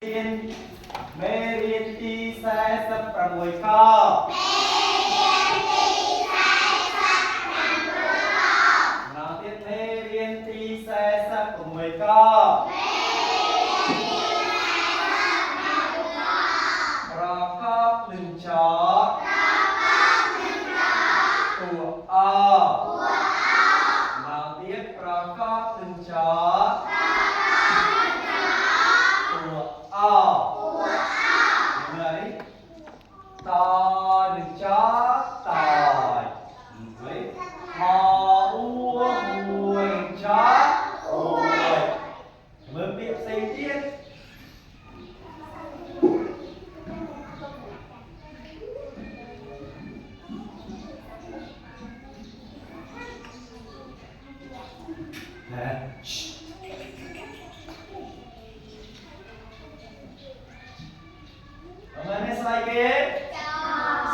Riêng mê riêng chi xe sắp ra mùi co nào tiếp mê riêng chi xe sắp ra mùi co rò cóp đừng chó tùa nào tiếp rò cóp đừng chó người to đừng chó tỏi với hò ua mùi chó ui mới biết xây tiết nè Mana sai ke?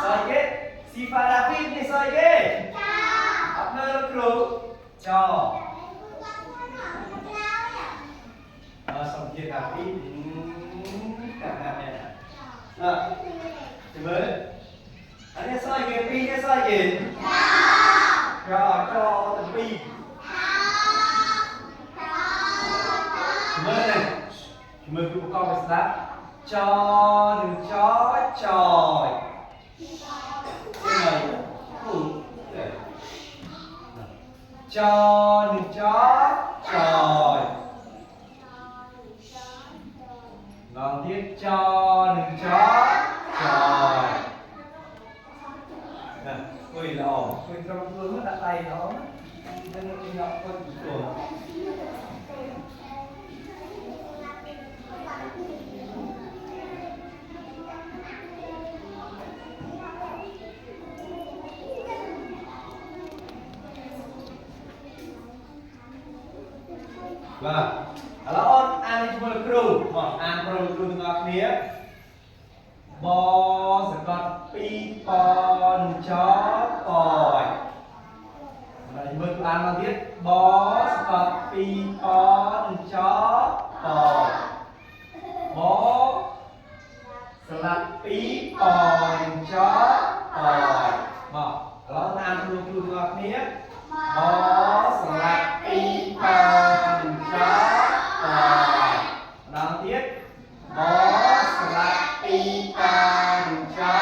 Sai ke? Sifa David ni sai ke? Apa kru? Cho. Xong kia David. Coba. Ada sai ke? Pi ke sai ke? Cho tepi. Coba ni. Coba buku kau besar. Cho đừng chó chòi cái này cho đừng chó chòi còn tiếp cho đừng chó chòi nè ui là ổn ui trong phương nó đặt tay nó nên nó chỉ ngọc con chuồng vâng, là ôn ăn đi chung kêu, mà ăn kêu ngọc nía, bò sẽ còn pi con chó còi, là chung ăn mà biết bò sẽ còn pi con chó còi, bò sẽ là pi con chó còi, mà là ôn ăn kêu ngọc nía, bò sẽ là pi con đáng tiếc bó sạc pi con chó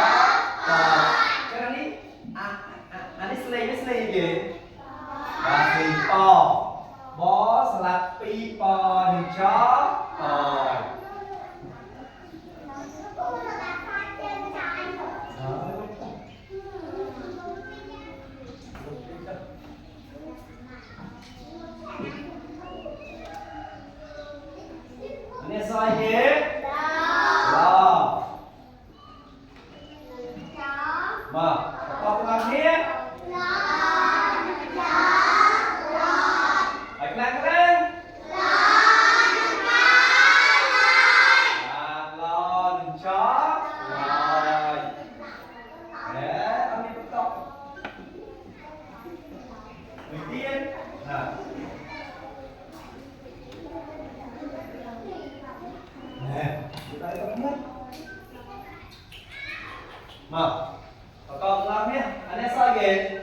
cho nên đi anh slay gì và thì bó sạc pi con chó Ini sai ke? Đó. Mà, có con kia. Bạch lan lên. Lo đừng chó. Rồi. Để ông đi bắt cọc. Đầu tiên. Nào. Nè, đây là nhất. Mà, con làm nhé, anh ấy sai kìa.